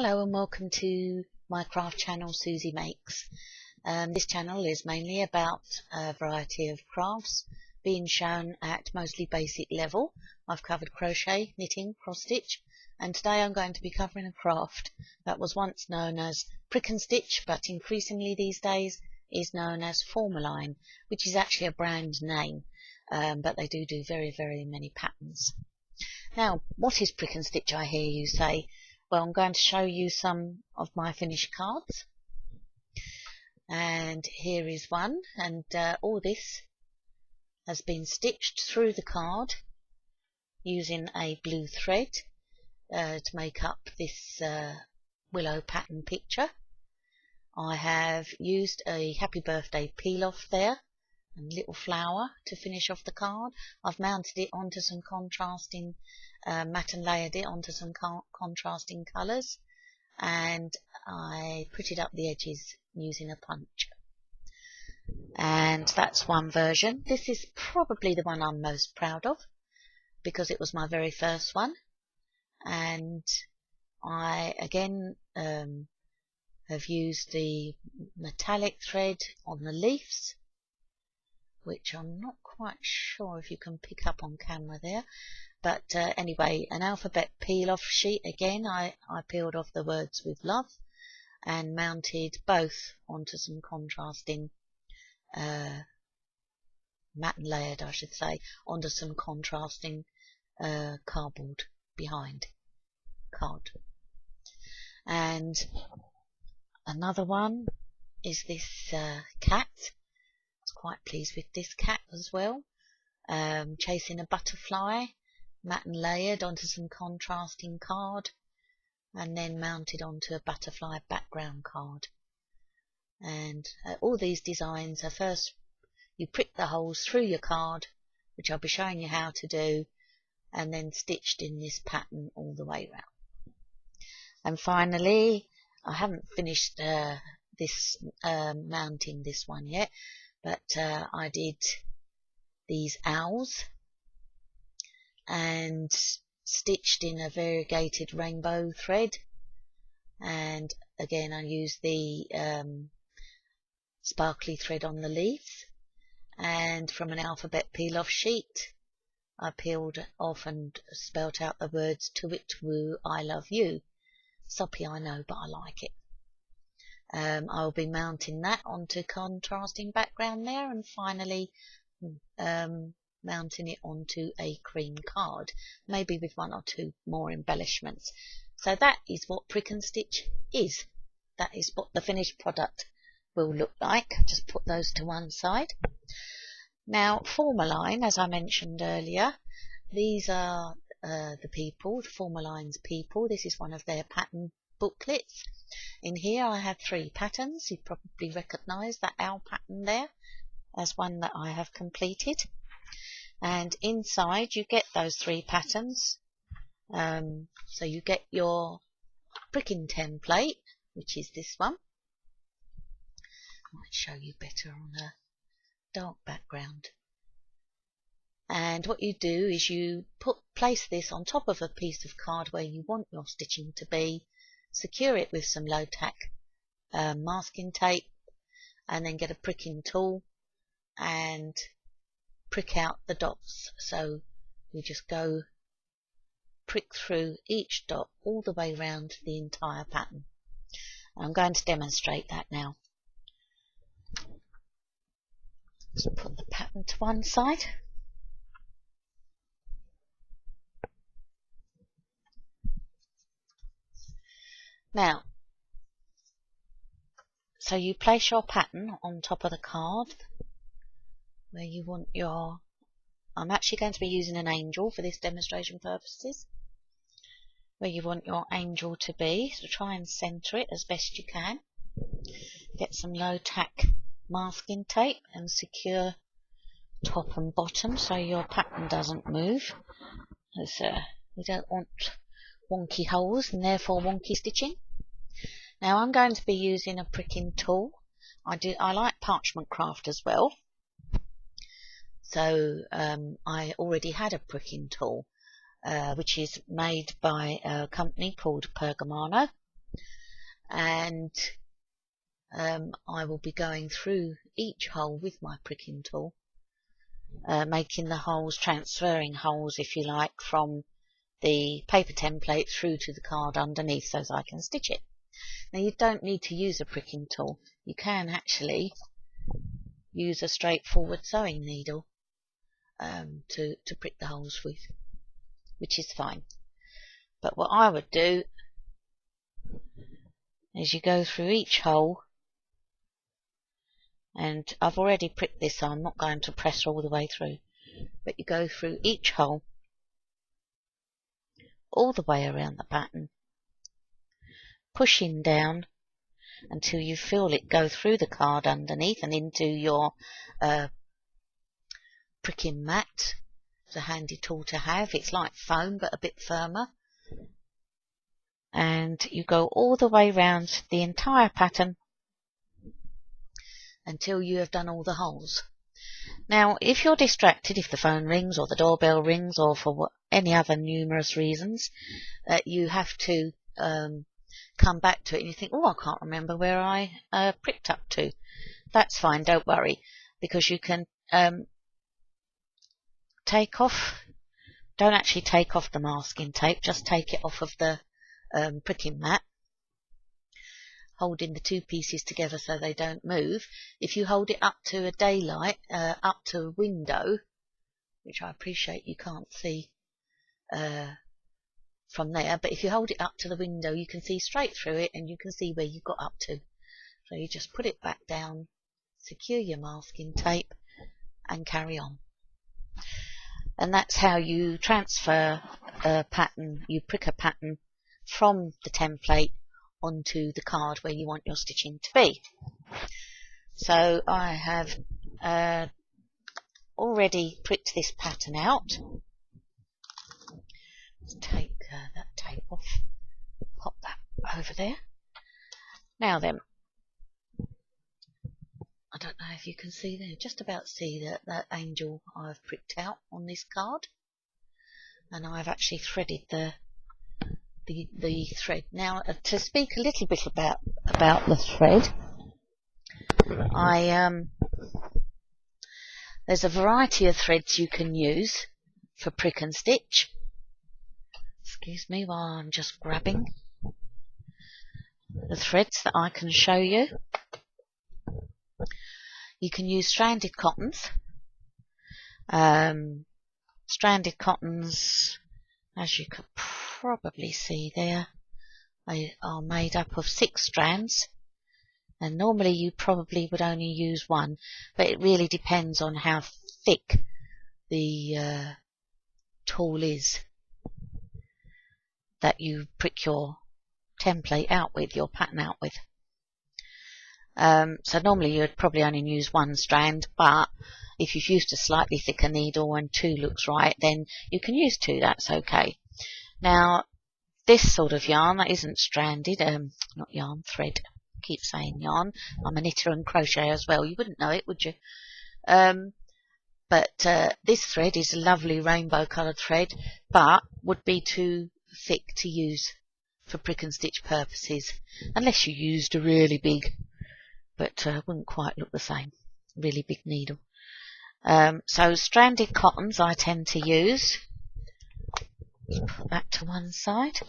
Hello and welcome to my craft channel, Susie Makes. This channel is mainly about a variety of crafts being shown at mostly basic level. I've covered crochet, knitting, cross stitch, and today I'm going to be covering a craft that was once known as prick and stitch, but increasingly these days is known as formaline, which is actually a brand name, but they do very many patterns. Now, what is prick and stitch, I hear you say? Well, I'm going to show you some of my finished cards, and here is one, and all this has been stitched through the card using a blue thread to make up this willow pattern picture. I have used a happy birthday peel off there and little flower to finish off the card. I've mounted it onto some contrasting matte and layered it onto some contrasting colours, and I prettied up the edges using a punch. And that's one version. This is probably the one I'm most proud of because it was my very first one, and I again have used the metallic thread on the leaves, which I'm not quite sure if you can pick up on camera there, but anyway, an alphabet peel off sheet again. I peeled off the words with love and mounted both onto some contrasting matte and layered, I should say, onto some contrasting cardboard behind card. And another one is this cat. Quite pleased with this cat as well, chasing a butterfly, matte and layered onto some contrasting card, and then mounted onto a butterfly background card. And all these designs are first you prick the holes through your card, which I'll be showing you how to do, and then stitched in this pattern all the way round. And finally, I haven't finished mounting this one yet, but I did these owls and stitched in a variegated rainbow thread, and again I used the sparkly thread on the leaves, and from an alphabet peel off sheet I peeled off and spelt out the words "To it woo, I love you." Soppy, I know, but I like it. I'll be mounting that onto contrasting background there, and finally mounting it onto a cream card, maybe with one or two more embellishments. So that is what prick and stitch is. That is what the finished product will look like. Just put those to one side. Now, formaline, as I mentioned earlier, these are the people, the formaline's people. This is one of their pattern booklets. In here I have 3 patterns. You probably recognise that owl pattern there as one that I have completed, and inside you get those 3 patterns. So you get your pricking template, which is this one. I might show you better on a dark background. And what you do is you place this on top of a piece of card where you want your stitching to be, secure it with some low tack masking tape, and then get a pricking tool and prick out the dots. So you just go prick through each dot all the way around the entire pattern. And I'm going to demonstrate that now. Just put the pattern to one side. Now, so you place your pattern on top of the card where you want your, I'm actually going to be using an angel for this demonstration purposes, where you want your angel to be, so try and centre it as best you can. Get some low tack masking tape and secure top and bottom so your pattern doesn't move, as we don't want wonky holes and therefore wonky stitching. Now I'm going to be using a pricking tool. I like parchment craft as well, so I already had a pricking tool which is made by a company called Pergamano, and I will be going through each hole with my pricking tool, making the holes, transferring holes if you like, from the paper template through to the card underneath so that I can stitch it. Now you don't need to use a pricking tool, you can actually use a straightforward sewing needle to prick the holes with, which is fine. But what I would do is you go through each hole, and I've already pricked this, so I'm not going to press all the way through, but you go through each hole all the way around the pattern, pushing down until you feel it go through the card underneath and into your pricking mat. It's a handy tool to have. It's like foam but a bit firmer. And you go all the way round the entire pattern until you have done all the holes. Now, if you're distracted, if the phone rings or the doorbell rings or for any other numerous reasons, you have to come back to it and you think, oh, I can't remember where I pricked up to. That's fine, don't worry, because you can don't actually take off the masking tape, just take it off of the pricking mat, holding the two pieces together so they don't move. If you hold it up to a daylight, up to a window, which I appreciate you can't see from there, but if you hold it up to the window you can see straight through it and you can see where you got up to. So you just put it back down, secure your masking tape and carry on. And that's how you transfer a pattern, you prick a pattern from the template onto the card where you want your stitching to be. So I have already pricked this pattern out. Let's take that tape off, pop that over there. Now then, I don't know if you can see there, just about see that angel I've pricked out on this card, and I've actually threaded the thread. Now to speak a little bit about the thread, there's a variety of threads you can use for prick and stitch. Excuse me while I'm just grabbing the threads that I can show you. You can use stranded cottons. Stranded cottons, as you could probably see there, they are made up of 6 strands, and normally you probably would only use one, but it really depends on how thick the tool is that you prick your template out with, your pattern out with. So normally you would probably only use 1 strand, but if you've used a slightly thicker needle and 2 looks right, then you can use 2, that's okay. Now this sort of yarn that isn't stranded, not yarn, thread, I keep saying yarn, I'm a knitter and crochet as well, you wouldn't know it, would you? But this thread is a lovely rainbow coloured thread, but would be too thick to use for prick and stitch purposes, unless you used a really big, but wouldn't quite look the same, really big needle. So stranded cottons I tend to use. Let's put that to one side.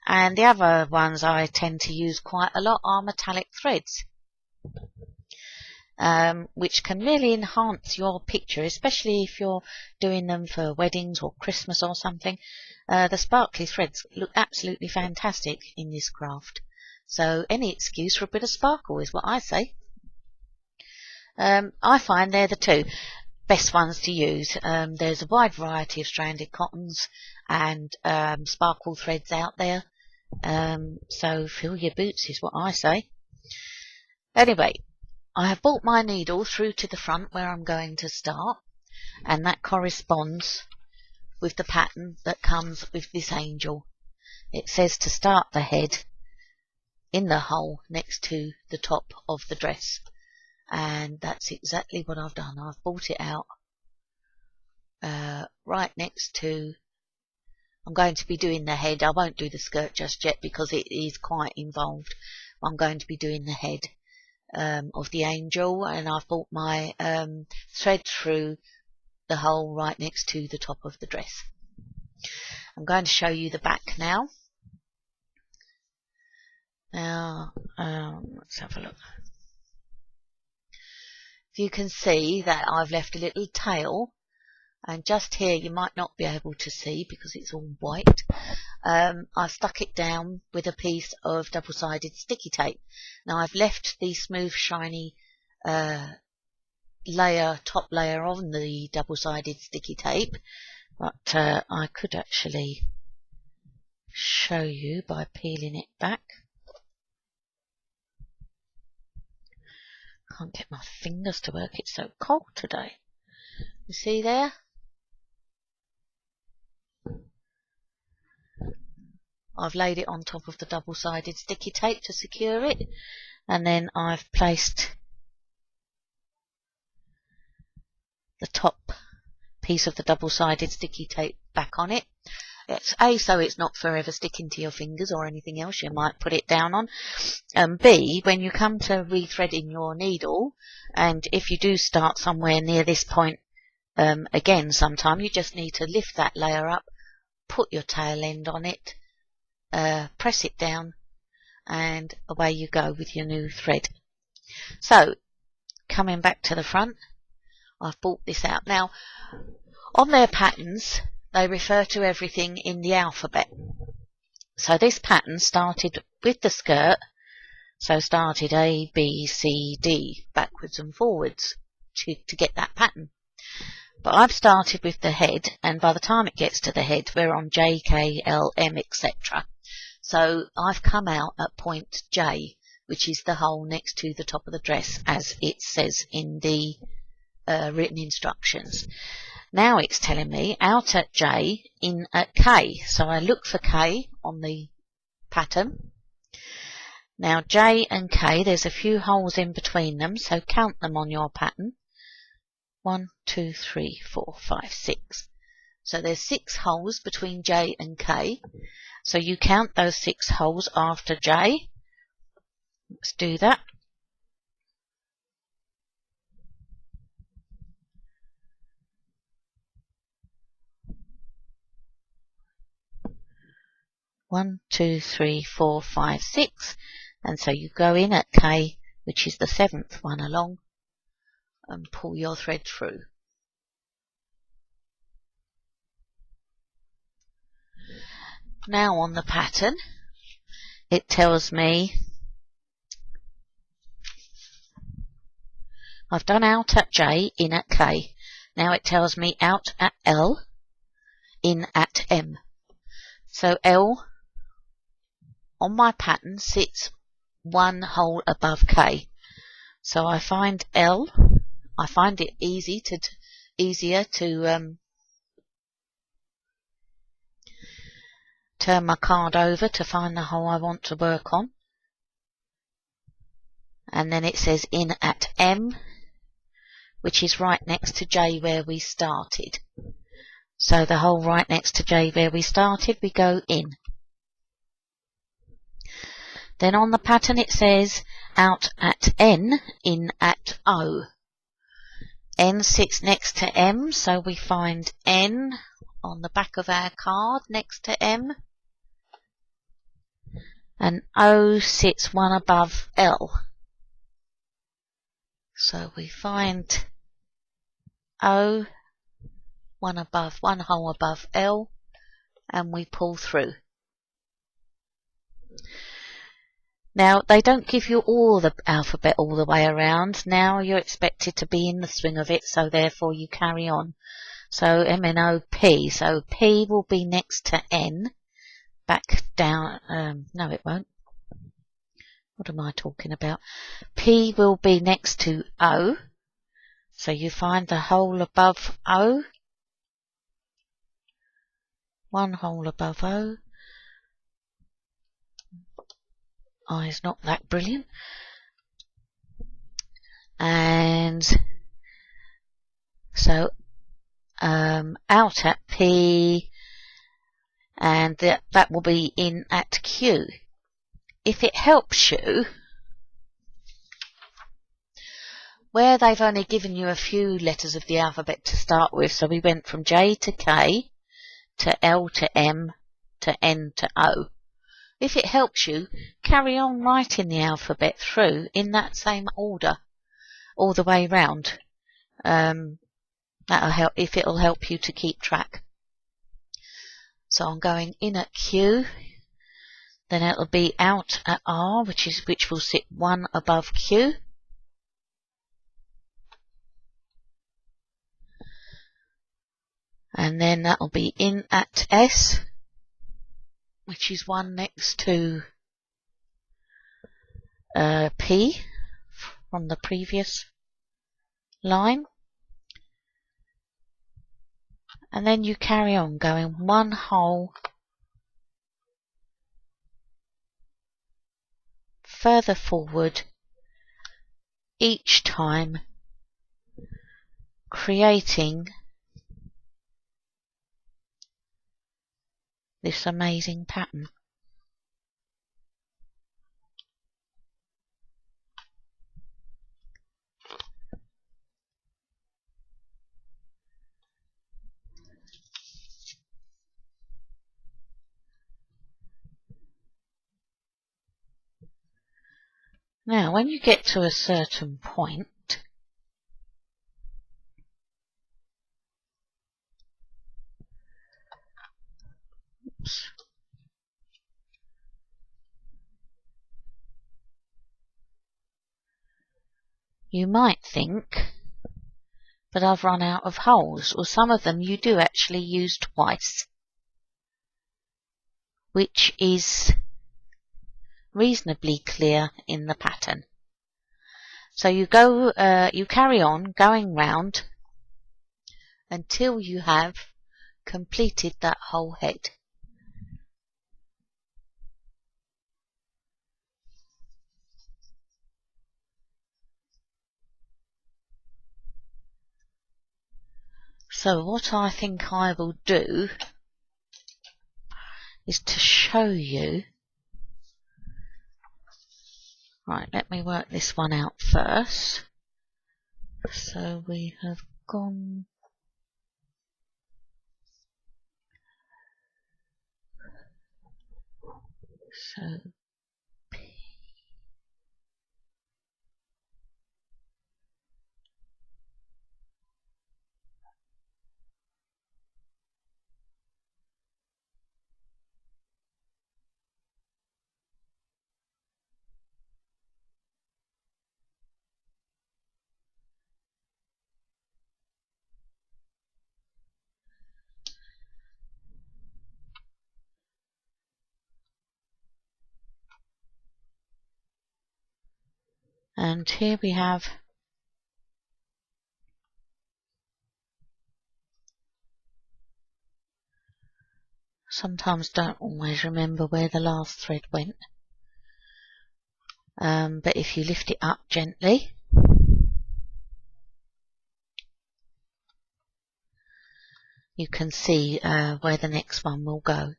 And the other ones I tend to use quite a lot are metallic threads, which can really enhance your picture, especially if you're doing them for weddings or Christmas or something. The sparkly threads look absolutely fantastic in this craft. So any excuse for a bit of sparkle is what I say. I find they're the 2 best ones to use. There's a wide variety of stranded cottons and sparkle threads out there. So fill your boots is what I say. Anyway, I have brought my needle through to the front where I'm going to start, and that corresponds with the pattern that comes with this angel. It says to start the head in the hole next to the top of the dress, and that's exactly what I've done. I've brought it out right next to I'm going to be doing the head. I won't do the skirt just yet because it is quite involved. I'm going to be doing the head of the angel, and I've brought my thread through the hole right next to the top of the dress. I'm going to show you the back now. Now, let's have a look. You can see that I've left a little tail, and just here you might not be able to see because it's all white. I've stuck it down with a piece of double-sided sticky tape. Now I've left the smooth shiny top layer on the double-sided sticky tape, but I could actually show you by peeling it back. Can't get my fingers to work, it's so cold today. You see there? I've laid it on top of the double-sided sticky tape to secure it, and then I've placed the top piece of the double-sided sticky tape back on it. It's A, so it's not forever sticking to your fingers or anything else you might put it down on, and B, when you come to rethreading your needle, and if you do start somewhere near this point again sometime, you just need to lift that layer up, put your tail end on it, press it down, and away you go with your new thread. So, coming back to the front, I've brought this out. Now, on their patterns, they refer to everything in the alphabet. So this pattern started with the skirt, so started A, B, C, D, backwards and forwards to get that pattern. But I've started with the head, and by the time it gets to the head, we're on J, K, L, M, etc. So I've come out at point J, which is the hole next to the top of the dress, as it says in the written instructions. Now it's telling me out at J, in at K. So I look for K on the pattern. Now J and K, there's a few holes in between them, so count them on your pattern. 1, 2, 3, 4, 5, 6. So there's 6 holes between J and K. So you count those 6 holes after J. Let's do that. One, 2, 3, 4, 5, 6, and so you go in at K, which is the 7th one along, and pull your thread through. Now on the pattern, it tells me I've done out at J, in at K. Now it tells me out at L, in at M. So L on my pattern sits 1 hole above K. So I find L. I find it easier to turn my card over to find the hole I want to work on. And then it says in at M, which is right next to J where we started. So the hole right next to J where we started, we go in. Then on the pattern it says out at N, in at O. N sits next to M, so we find N on the back of our card next to M. And O sits 1 above L. So we find O, 1 hole above L, and we pull through. Now, they don't give you all the alphabet all the way around. Now you're expected to be in the swing of it, so therefore you carry on. So M-N-O-P. So P will be next to N. Back down. No, it won't. What am I talking about? P will be next to O. So you find the hole above O. 1 hole above O. I is not that brilliant. And so out at P, and that will be in at Q. If it helps you, where they've only given you a few letters of the alphabet to start with, so we went from J to K to L to M to N to O. If it helps you, carry on writing the alphabet through in that same order all the way round. That'll help if it'll help you to keep track. So I'm going in at Q, then it'll be out at R, which will sit one above Q. And then that'll be in at S, which is one next to P from the previous line. And then you carry on going one whole further forward each time, creating this amazing pattern. Now, when you get to a certain point, you might think, but I've run out of holes, or some of them you do actually use twice, which is reasonably clear in the pattern. So you carry on going round until you have completed that whole head. So what I think I will do is to show you. Right, let me work this one out first. So we have gone. So and here we have sometimes don't always remember where the last thread went, but if you lift it up gently, you can see where the next one will go.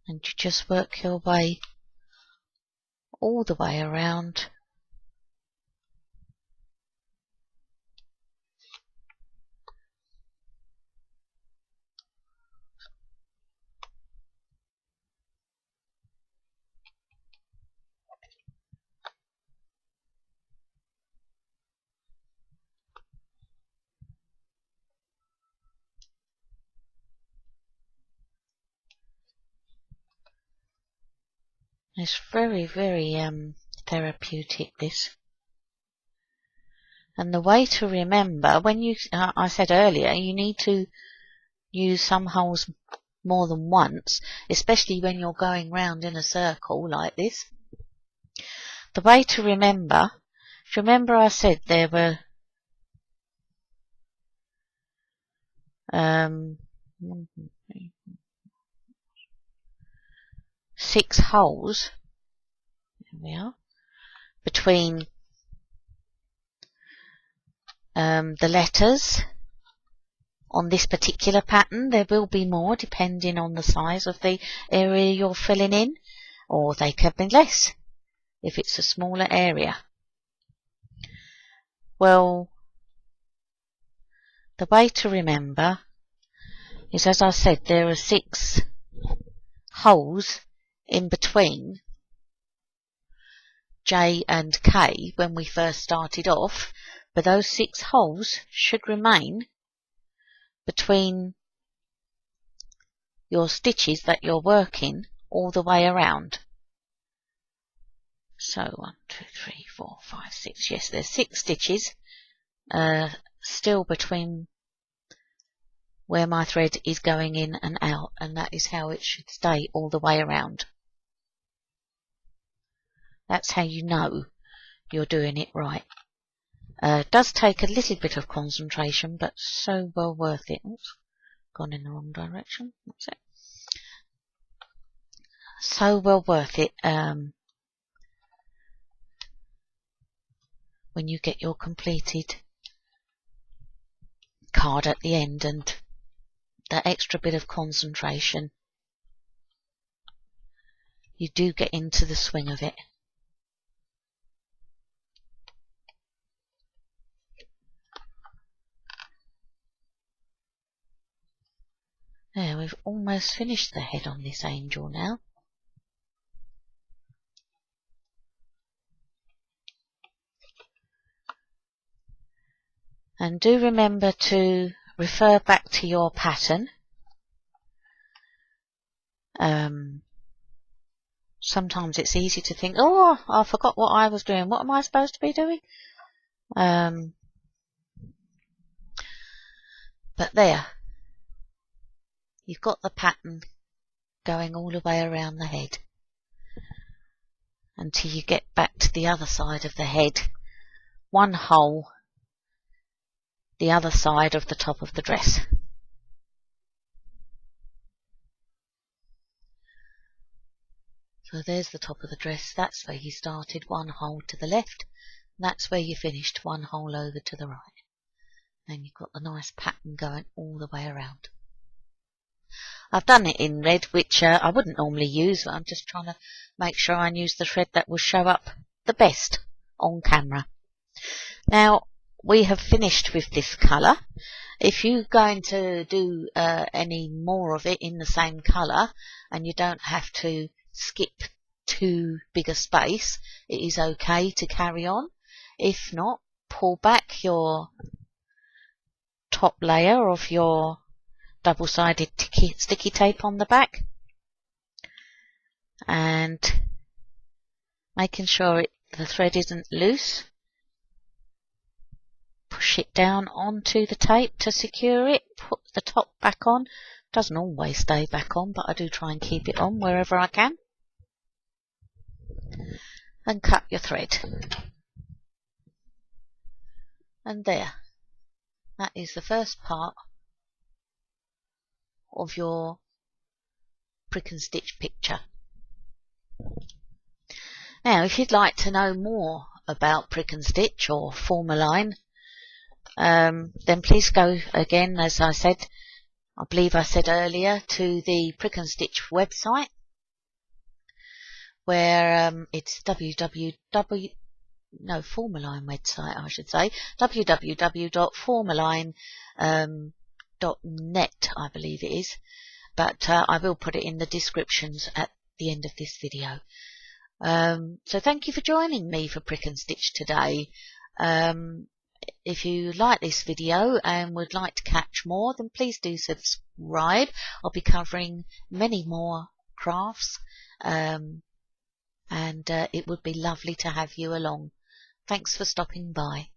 And you just work your way all the way around. It's very, very therapeutic, this. And the way to remember, when you, I said earlier, you need to use some holes more than once, especially when you're going round in a circle like this. The way to remember, do you remember I said there were 6 holes, there we are, between the letters on this particular pattern. There will be more depending on the size of the area you're filling in, or they can be less if it's a smaller area. Well, the way to remember is, as I said, there are 6 holes in between J and K when we first started off, but those 6 holes should remain between your stitches that you're working all the way around. So 1, 2, 3, 4, 5, 6. Yes, there's 6 stitches still between where my thread is going in and out, and that is how it should stay all the way around. That's how you know you're doing it right. It does take a little bit of concentration, but so well worth it. Oops, gone in the wrong direction. That's it. So well worth it when you get your completed card at the end, and that extra bit of concentration, you do get into the swing of it. There, we've almost finished the head on this angel now. And do remember to refer back to your pattern. Sometimes it's easy to think, oh, I forgot what I was doing. What am I supposed to be doing? But there, you've got the pattern going all the way around the head until you get back to the other side of the head. 1 hole, the other side of the top of the dress. So there's the top of the dress. That's where you started, 1 hole to the left. That's where you finished, 1 hole over to the right. And you've got the nice pattern going all the way around. I've done it in red, which I wouldn't normally use, but I'm just trying to make sure I use the thread that will show up the best on camera. Now, we have finished with this colour. If you're going to do any more of it in the same colour, and you don't have to skip too big a space, it is okay to carry on. If not, pull back your top layer of your double-sided sticky tape on the back, and making sure the thread isn't loose, push it down onto the tape to secure it, put the top back on. Doesn't always stay back on, but I do try and keep it on wherever I can, and cut your thread. And there, that is the first part of your prick and stitch picture. Now, if you'd like to know more about prick and stitch or form a line, then please go again, as I said, I believe I said earlier, to the Prick and Stitch website, where it's Formaline website, I should say, www.formaline.net, I believe it is, but I will put it in the descriptions at the end of this video. So thank you for joining me for Prick and Stitch today. If you like this video and would like to catch more, then please do subscribe. I'll be covering many more crafts, and it would be lovely to have you along. Thanks for stopping by.